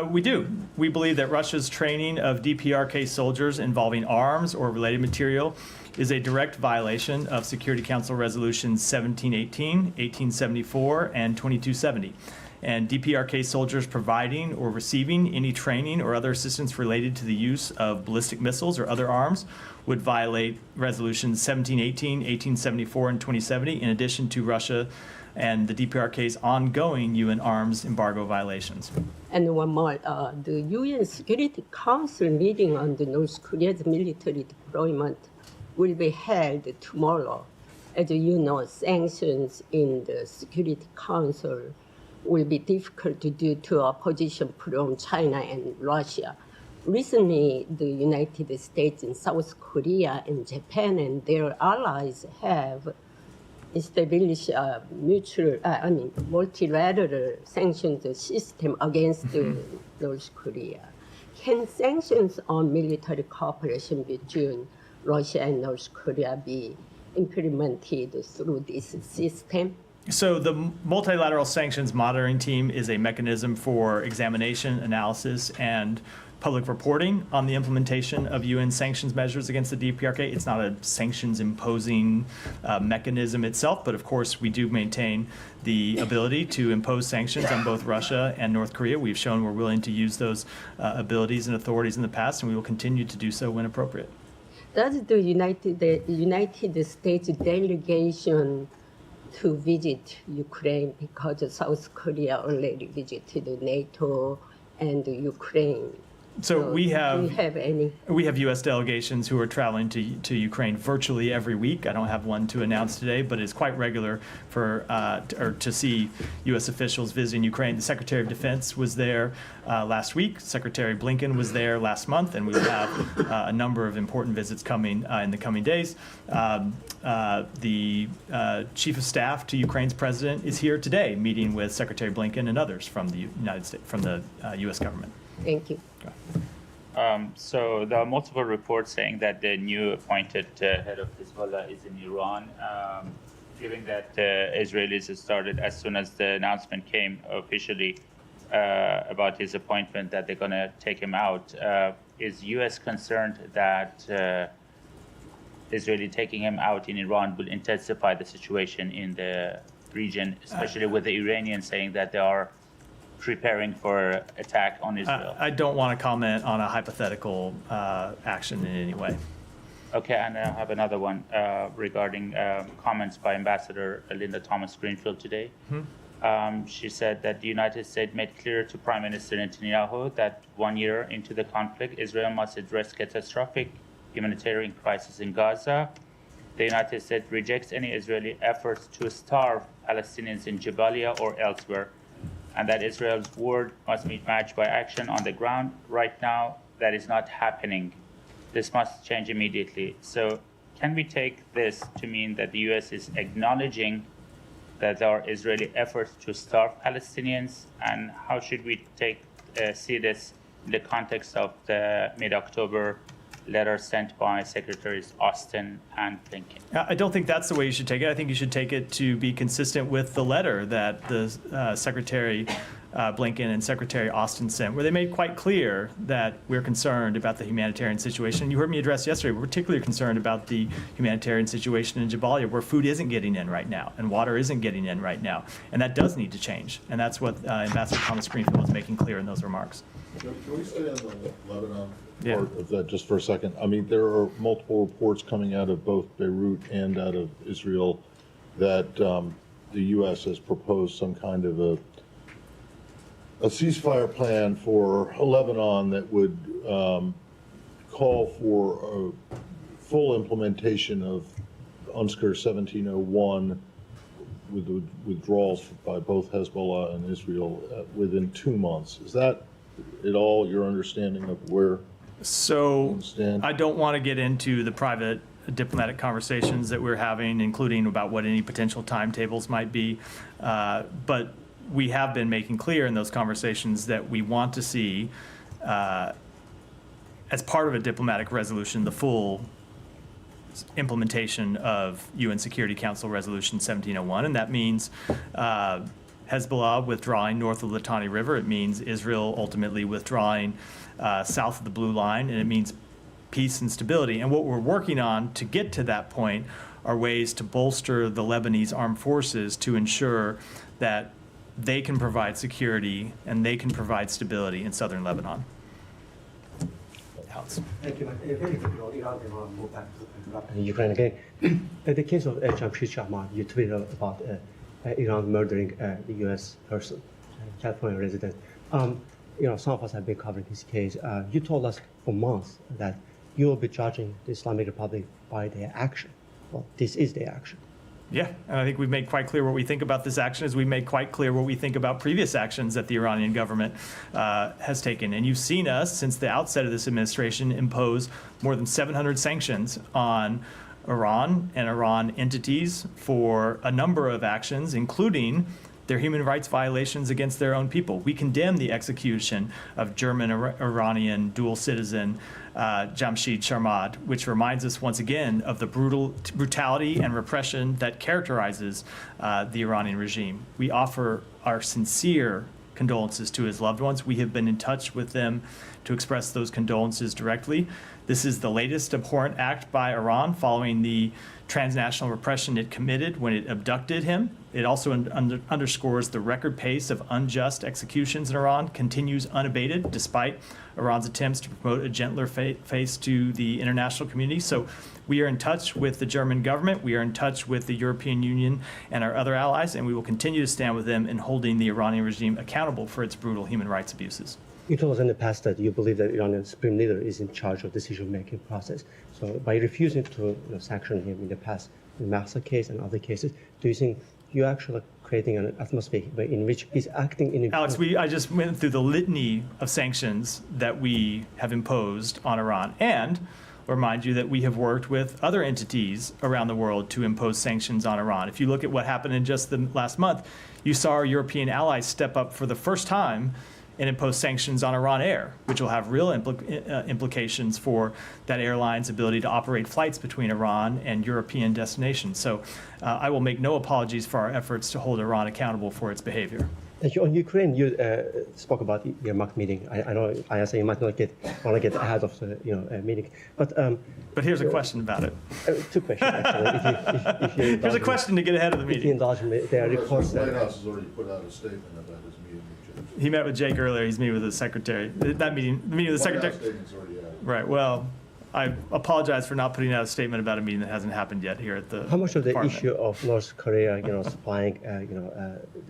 We do. We believe that Russia's training of DPRK soldiers involving arms or related material is a direct violation of Security Council Resolutions 1718, 1874, and 2270. And DPRK soldiers providing or receiving any training or other assistance related to the use of ballistic missiles or other arms would violate Resolutions 1718, 1874, and 2070, in addition to Russia and the DPRK's ongoing UN arms embargo violations. And one more, the UN Security Council meeting on the North Korea's military deployment will be held tomorrow. As you know, sanctions in the Security Council will be difficult due to opposition from China and Russia. Recently, the United States and South Korea and Japan and their allies have established a multilateral sanctions system against North Korea. Can sanctions on military cooperation between Russia and North Korea be implemented through this system? So the multilateral sanctions monitoring team is a mechanism for examination, analysis, and public reporting on the implementation of UN sanctions measures against the DPRK. It's not a sanctions imposing mechanism itself, but of course we do maintain the ability to impose sanctions on both Russia and North Korea. We've shown we're willing to use those abilities and authorities in the past, and we will continue to do so when appropriate. Does the United States delegation to visit Ukraine, because South Korea already visited NATO and Ukraine? So we have, do you have any? We have U.S. delegations who are traveling to Ukraine virtually every week. I don't have one to announce today, but it's quite regular for to see U.S. officials visiting Ukraine. The Secretary of Defense was there last week. Secretary Blinken was there last month, and we will have a number of important visits coming in the coming days. The Chief of Staff to Ukraine's president is here today, meeting with Secretary Blinken and others from the United States, from the U.S. government. Thank you. So there are multiple reports saying that the new appointed head of Hezbollah is in Iran. Given that Israelis started as soon as the announcement came officially about his appointment that they're going to take him out, is U.S. concerned that Israeli taking him out in Iran will intensify the situation in the region, especially with the Iranians saying that they are preparing for attack on Israel? I don't want to comment on a hypothetical action in any way. Okay, and I have another one regarding comments by Ambassador Linda Thomas-Greenfield today. She said that the United States made clear to Prime Minister Netanyahu that 1 year into the conflict, Israel must address catastrophic humanitarian crisis in Gaza. The United States rejects any Israeli efforts to starve Palestinians in Jabalia or elsewhere, and that Israel's word must be matched by action on the ground. Right now, that is not happening. This must change immediately. So can we take this to mean that the U.S. is acknowledging that there are Israeli efforts to starve Palestinians? And how should we see this in the context of the mid-October letter sent by Secretaries Austin and Blinken? I don't think that's the way you should take it. I think you should take it to be consistent with the letter that the Secretary Blinken and Secretary Austin sent, where they made quite clear that we're concerned about the humanitarian situation. You heard me address yesterday, we're particularly concerned about the humanitarian situation in Jabalia, where food isn't getting in right now and water isn't getting in right now. And that does need to change. And that's what Ambassador Thomas-Greenfield was making clear in those remarks. Can we stay on the Lebanon Yeah. part of that just for a second? I mean, there are multiple reports coming out of both Beirut and out of Israel that the U.S. has proposed some kind of a ceasefire plan for Lebanon that would call for full implementation of UNSCR 1701 with the withdrawals by both Hezbollah and Israel within 2 months. Is that at all your understanding of where So things stand? I don't want to get into the private diplomatic conversations that we're having, including about what any potential timetables might be. But we have been making clear in those conversations that we want to see, as part of a diplomatic resolution, the full implementation of UN Security Council Resolution 1701. And that means Hezbollah withdrawing north of the Litani River. It means Israel ultimately withdrawing south of the Blue Line. And it means peace and stability. And what we're working on to get to that point are ways to bolster the Lebanese armed forces to ensure that they can provide security and they can provide stability in southern Lebanon. Alex. Thank you. Very quickly on Iran, then I'll move back to Ukraine again. In the case of Jamshid Shahmad, you tweeted about Iran murdering the U.S. person, California resident. Some of us have been covering this case. You told us for months that you will be judging the Islamic Republic by their action. Well, this is their action. Yeah, and I think we've made quite clear what we think about this action, as we made quite clear what we think about previous actions that the Iranian government has taken. And you've seen us, since the outset of this administration, impose more than 700 sanctions on Iran and Iran entities for a number of actions, including their human rights violations against their own people. We condemn the execution of German-Iranian dual citizen Jamshid Sharmad, which reminds us once again of the brutality and repression that characterizes the Iranian regime. We offer our sincere condolences to his loved ones. We have been in touch with them to express those condolences directly. This is the latest abhorrent act by Iran following the transnational repression it committed when it abducted him. It also underscores the record pace of unjust executions in Iran continues unabated despite Iran's attempts to promote a gentler face to the international community. So we are in touch with the German government, we are in touch with the European Union and our other allies, and we will continue to stand with them in holding the Iranian regime accountable for its brutal human rights abuses. You told us in the past that you believe that Iranian supreme leader is in charge of decision-making process. So by refusing to sanction him in the past, in the Mahsa case and other cases, do you think you're actually creating an atmosphere in which he's acting in... Alex, I just went through the litany of sanctions that we have imposed on Iran. And I'll remind you that we have worked with other entities around the world to impose sanctions on Iran. If you look at what happened in just the last month, you saw our European allies step up for the first time and impose sanctions on Iran Air, which will have real implications for that airline's ability to operate flights between Iran and European destinations. So I will make no apologies for our efforts to hold Iran accountable for its behavior. Thank you. On Ukraine, you spoke about the Yermak meeting. I know I say you might not want to get ahead of the meeting, but here's a question about it. 2 questions actually. If you here's a question to get ahead of the meeting. If you indulge me, there are reports The White that House has already put out a statement about his meeting with Jake. He met with Jake earlier. He's meeting with the secretary. The meeting with the secretary. White House statement's already out. Right. Well, I apologize for not putting out a statement about a meeting that hasn't happened yet here at the how much of the Parliament. issue of North Korea, supplying,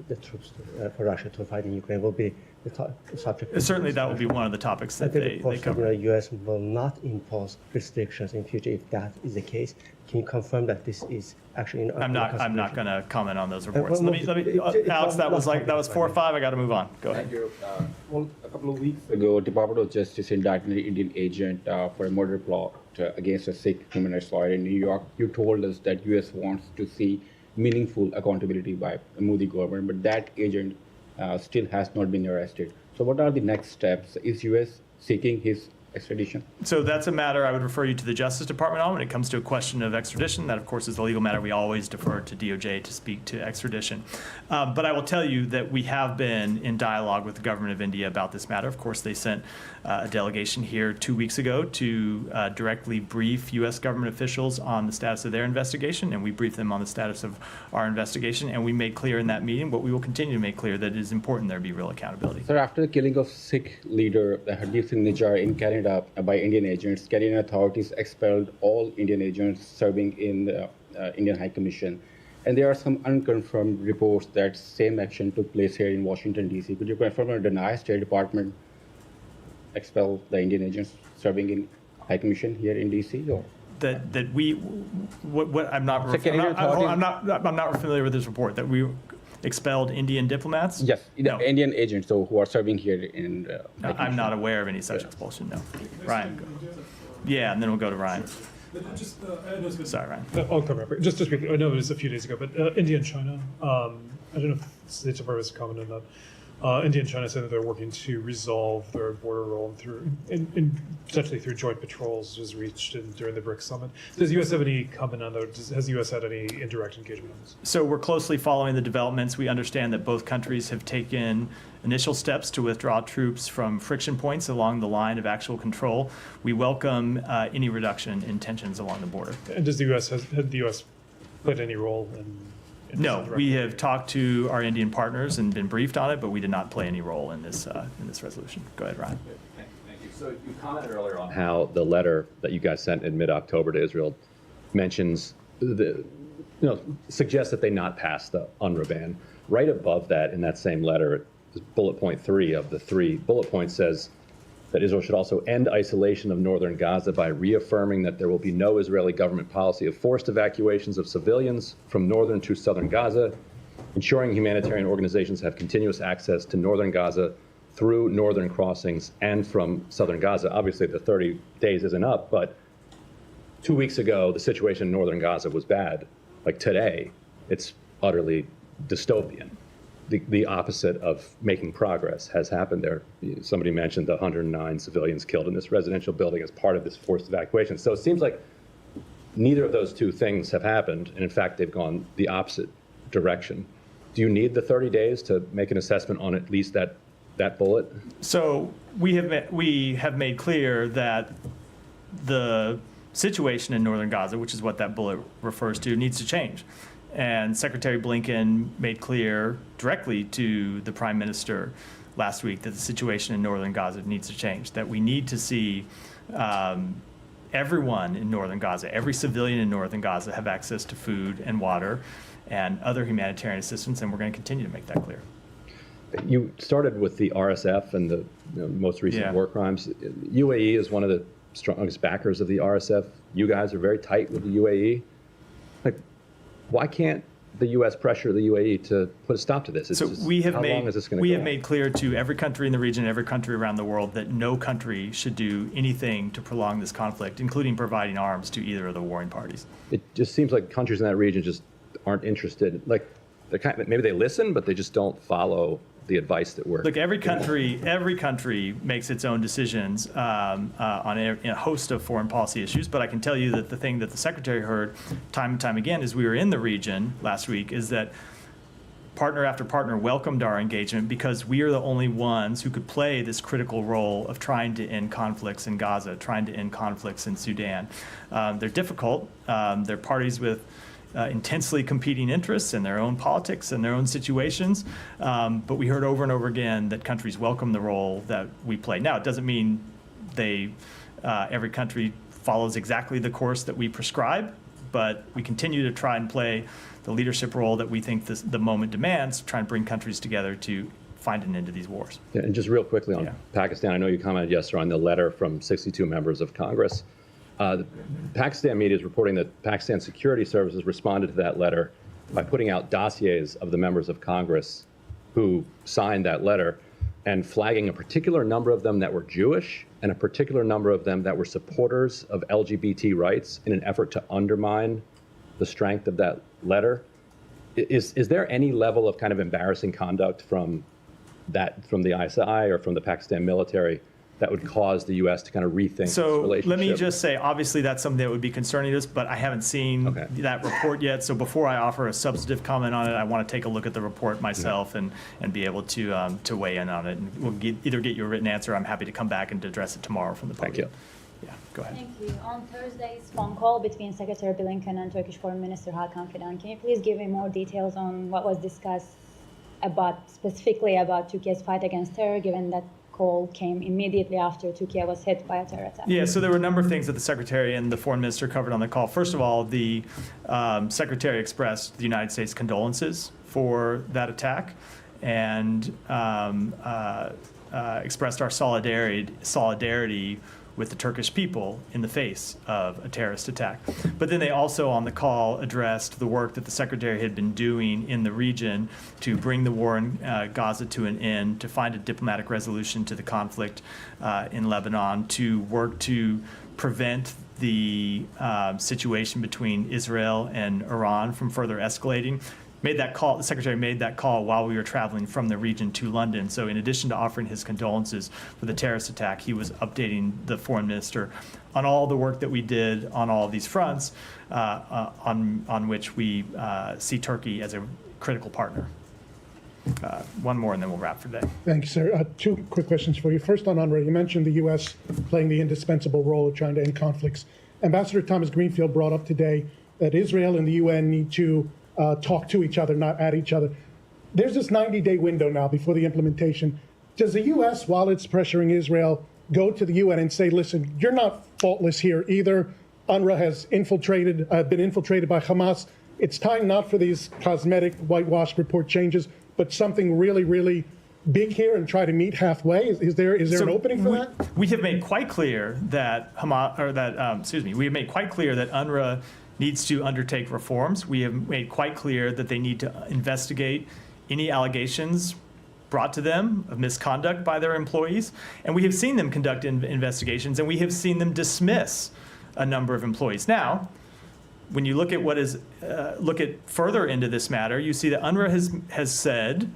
the troops for Russia to fight in Ukraine will be the subject. Certainly, that will be one of the topics that they cover. The U.S. will not impose restrictions in future if that is the case. Can you confirm that this is actually in? I'm not going to comment on those reports. Let me, Alex. That was 4 or 5. I got to move on. Go ahead. Thank you. Well, a couple of weeks ago, Department of Justice indicted an Indian agent for a murder plot against a Sikh human rights lawyer in New York. You told us that U.S. wants to see meaningful accountability by the Modi government, but that agent still has not been arrested. So what are the next steps? Is U.S. seeking his extradition? So that's a matter I would refer you to the Justice Department on when it comes to a question of extradition. That, of course, is a legal matter. We always defer to DOJ to speak to extradition. But I will tell you that we have been in dialogue with the government of India about this matter. Of course, they sent a delegation here 2 weeks ago to directly brief U.S. government officials on the status of their investigation, and we briefed them on the status of our investigation. And we made clear in that meeting what we will continue to make clear, that it is important there be real accountability. Sir, after the killing of Sikh leader Hardeep Singh Nijjar in Canada by Indian agents, Canadian authorities expelled all Indian agents serving in the Indian High Commission. And there are some unconfirmed reports that same action took place here in Washington, D.C. Could you confirm or deny State Department expelled the Indian agents serving in High Commission here in D.C.? Or? that we, what I'm not, So can you thought I'm not familiar with this report, that we expelled Indian diplomats? Yes, the No. Indian agents so who are serving here in. I'm not aware of any such expulsion, no. Ryan? Yeah, and then we'll go to Ryan. Sorry, Ryan. I'll cover it. Just briefly, I know it was a few days ago, but India and China, I don't know if the State Department has commented on that. India and China said that they're working to resolve their border role potentially through joint patrols was reached during the BRICS summit. Does the U.S. have any comment on that? Has the U.S. had any indirect engagement on this? So we're closely following the developments. We understand that both countries have taken initial steps to withdraw troops from friction points along the line of actual control. We welcome any reduction in tensions along the border. And does the U.S. had the U.S. played any role in No, we have talked to our Indian partners and been briefed on it, but we did not play any role in this resolution. Go ahead, Ryan. Thank you. So you commented earlier on how the letter that you guys sent in mid-October to Israel mentions suggests that they not pass the UNRWA ban. Right above that, in that same letter, bullet point 3 of the 3 bullet points says that Israel should also end isolation of northern Gaza by reaffirming that there will be no Israeli government policy of forced evacuations of civilians from northern to southern Gaza, ensuring humanitarian organizations have continuous access to northern Gaza through northern crossings and from southern Gaza. Obviously, the 30 days isn't up, but 2 weeks ago, the situation in northern Gaza was bad. Like today, it's utterly dystopian. The opposite of making progress has happened there. Somebody mentioned the 109 civilians killed in this residential building as part of this forced evacuation. So it seems like neither of those two things have happened, and in fact, they've gone the opposite direction. Do you need the 30 days to make an assessment on at least that bullet? So we have made clear that the situation in northern Gaza, which is what that bullet refers to, needs to change. And Secretary Blinken made clear directly to the Prime Minister last week that the situation in northern Gaza needs to change, that we need to see everyone in northern Gaza, every civilian in northern Gaza have access to food and water and other humanitarian assistance, and we're going to continue to make that clear. You started with the RSF and the most recent war crimes. UAE is one of the strongest backers of the RSF. You guys are very tight with the UAE. Why can't the U.S. pressure the UAE to put a stop to this? So we have how long is this going to go? We have made clear to every country in the region, every country around the world, that no country should do anything to prolong this conflict, including providing arms to either of the warring parties. It just seems like countries in that region just aren't interested. Like, maybe they listen, but they just don't follow the advice that we're. Look, every country makes its own decisions on a host of foreign policy issues. But I can tell you that the thing that the Secretary heard time and time again as we were in the region last week is that partner after partner welcomed our engagement because we are the only ones who could play this critical role of trying to end conflicts in Gaza, trying to end conflicts in Sudan. They're difficult. They're parties with intensely competing interests in their own politics and their own situations. But we heard over and over again that countries welcome the role that we play. Now, it doesn't mean every country follows exactly the course that we prescribe, but we continue to try and play the leadership role that we think the moment demands, try and bring countries together to find an end to these wars. Yeah, and just real quickly on Pakistan, I know you commented yesterday on the letter from 62 members of Congress. The Pakistan media is reporting that Pakistan security services responded to that letter by putting out dossiers of the members of Congress who signed that letter and flagging a particular number of them that were Jewish and a particular number of them that were supporters of LGBT rights in an effort to undermine the strength of that letter. Is there any level of kind of embarrassing conduct from the ISI or from the Pakistan military that would cause the U.S. to kind of rethink this relationship? Let me just say, obviously that's something that would be concerning us, but I haven't seen that report yet. So before I offer a substantive comment on it, I want to take a look at the report myself and be able to weigh in on it. And we'll either get you a written answer. I'm happy to come back and address it tomorrow from the podium. Thank you. Yeah, go ahead. Thank you. On Thursday's phone call between Secretary Blinken and Turkish Foreign Minister Hakan Fidan, can you please give me more details on what was discussed specifically about Turkey's fight against terror, given that call came immediately after Turkey was hit by a terror attack? Yeah, so there were a number of things that the Secretary and the Foreign Minister covered on the call. First of all, the Secretary expressed the United States' condolences for that attack and expressed our solidarity with the Turkish people in the face of a terrorist attack. But then they also on the call addressed the work that the secretary had been doing in the region to bring the war in Gaza to an end, to find a diplomatic resolution to the conflict in Lebanon, to work to prevent the situation between Israel and Iran from further escalating. The secretary made that call while we were traveling from the region to London. So in addition to offering his condolences for the terrorist attack, he was updating the foreign minister on all the work that we did on all of these fronts, on which we see Turkey as a critical partner. One more and then we'll wrap for today. Thank you, sir. Two quick questions for you. First on UNRWA, you mentioned the U.S. playing the indispensable role of trying to end conflicts. Ambassador Thomas Greenfield brought up today that Israel and the UN need to talk to each other, not at each other. There's this 90-day window now before the implementation. Does the U.S., while it's pressuring Israel, go to the UN and say, listen, you're not faultless here either. UNRWA has been infiltrated by Hamas. It's time not for these cosmetic whitewash report changes, but something really, really big here and try to meet halfway? Is there an opening for that? We have made quite clear that we have made quite clear that UNRWA needs to undertake reforms. We have made quite clear that they need to investigate any allegations brought to them of misconduct by their employees. And we have seen them conduct investigations, and we have seen them dismiss a number of employees. Now, when you look at look at further into this matter, you see that UNRWA has said,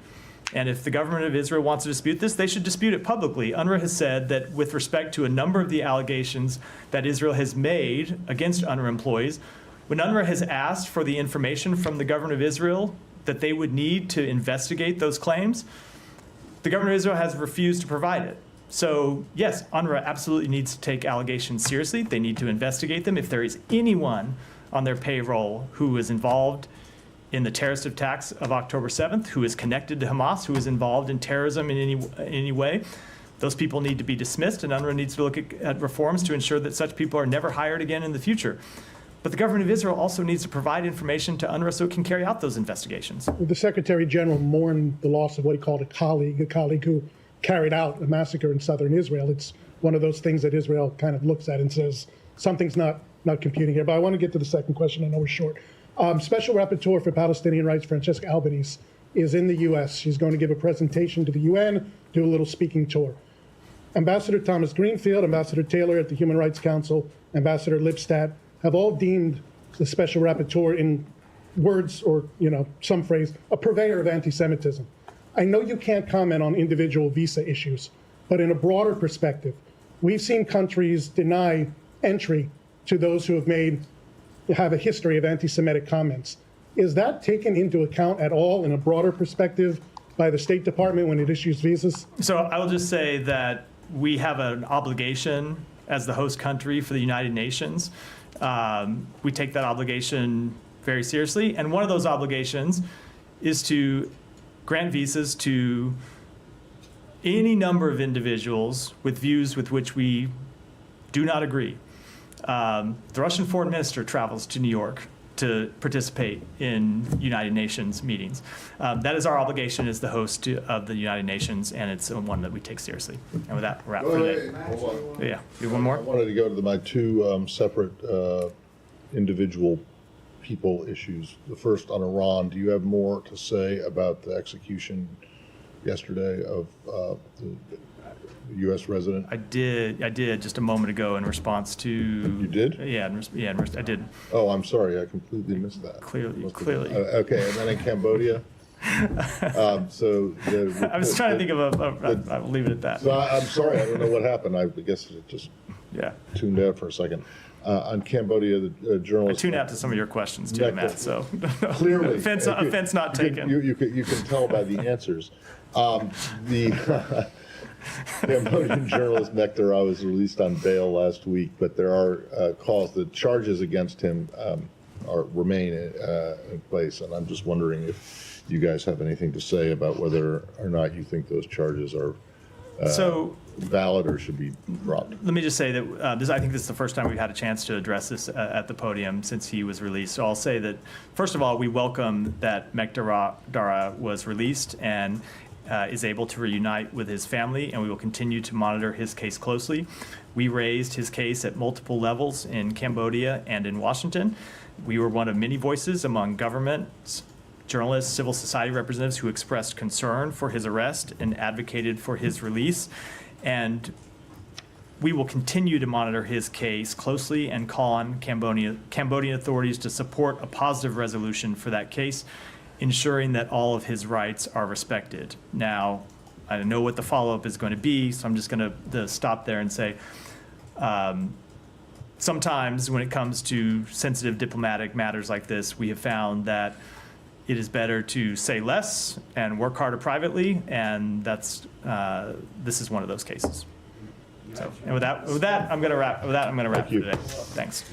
and if the government of Israel wants to dispute this, they should dispute it publicly. UNRWA has said that with respect to a number of the allegations that Israel has made against UNRWA employees, when UNRWA has asked for the information from the government of Israel that they would need to investigate those claims, the government of Israel has refused to provide it. So yes, UNRWA absolutely needs to take allegations seriously. They need to investigate them. If there is anyone on their payroll who is involved in the terrorist attacks of October 7th, who is connected to Hamas, who is involved in terrorism in any way, those people need to be dismissed, and UNRWA needs to look at reforms to ensure that such people are never hired again in the future. But the government of Israel also needs to provide information to UNRWA so it can carry out those investigations. The Secretary General mourned the loss of what he called a colleague who carried out a massacre in southern Israel. It's one of those things that Israel kind of looks at and says, something's not computing here. But I want to get to the second question. I know we're short. Special Rapporteur for Palestinian Rights, Francesca Albanese, is in the U.S. She's going to give a presentation to the UN, do a little speaking tour. Ambassador Thomas Greenfield, Ambassador Taylor at the Human Rights Council, Ambassador Lipstadt have all deemed the Special Rapporteur, in words or some phrase, a purveyor of anti-Semitism. I know you can't comment on individual visa issues, but in a broader perspective, we've seen countries deny entry to those who have a history of anti-Semitic comments. Is that taken into account at all in a broader perspective by the State Department when it issues visas? So I will just say that we have an obligation as the host country for the United Nations. We take that obligation very seriously, and one of those obligations is to grant visas to any number of individuals with views with which we do not agree. The Russian foreign minister travels to New York to participate in United Nations meetings. That is our obligation as the host of the United Nations, and it's one that we take seriously. And with that, we're out for today. Yeah, do one more? I wanted to go to my two separate individual people issues. The first on Iran. Do you have more to say about the execution yesterday of the U.S. resident? I did just a moment ago in response to. You did? Yeah, I did. Oh, I'm sorry, I completely missed that. Clearly. Okay, and then in Cambodia. I was trying to think of I'll leave it at that. So I'm sorry, I don't know what happened. I guess it just tuned out for a second. On Cambodia, the journalist. I tuned out to some of your questions too, Matt. So clearly, offense not taken. You can tell by the answers. The Cambodian journalist Mekdara was released on bail last week, but there are calls. The charges against him remain in place, and I'm just wondering if you guys have anything to say about whether or not you think those charges are valid or should be dropped. Let me just say that I think this is the first time we've had a chance to address this at the podium since he was released. So I'll say that, first of all, we welcome that Mekdara was released, and is able to reunite with his family, and we will continue to monitor his case closely. We raised his case at multiple levels in Cambodia and in Washington. We were one of many voices among governments, journalists, civil society representatives who expressed concern for his arrest and advocated for his release. And we will continue to monitor his case closely and call on Cambodian authorities to support a positive resolution for that case, ensuring that all of his rights are respected. Now, I don't know what the follow-up is going to be, so I'm just going to stop there and say, sometimes when it comes to sensitive diplomatic matters like this, we have found that it is better to say less and work harder privately, and that's this is one of those cases. So, and with that, I'm going to wrap. With that, I'm going to wrap for today. Thanks.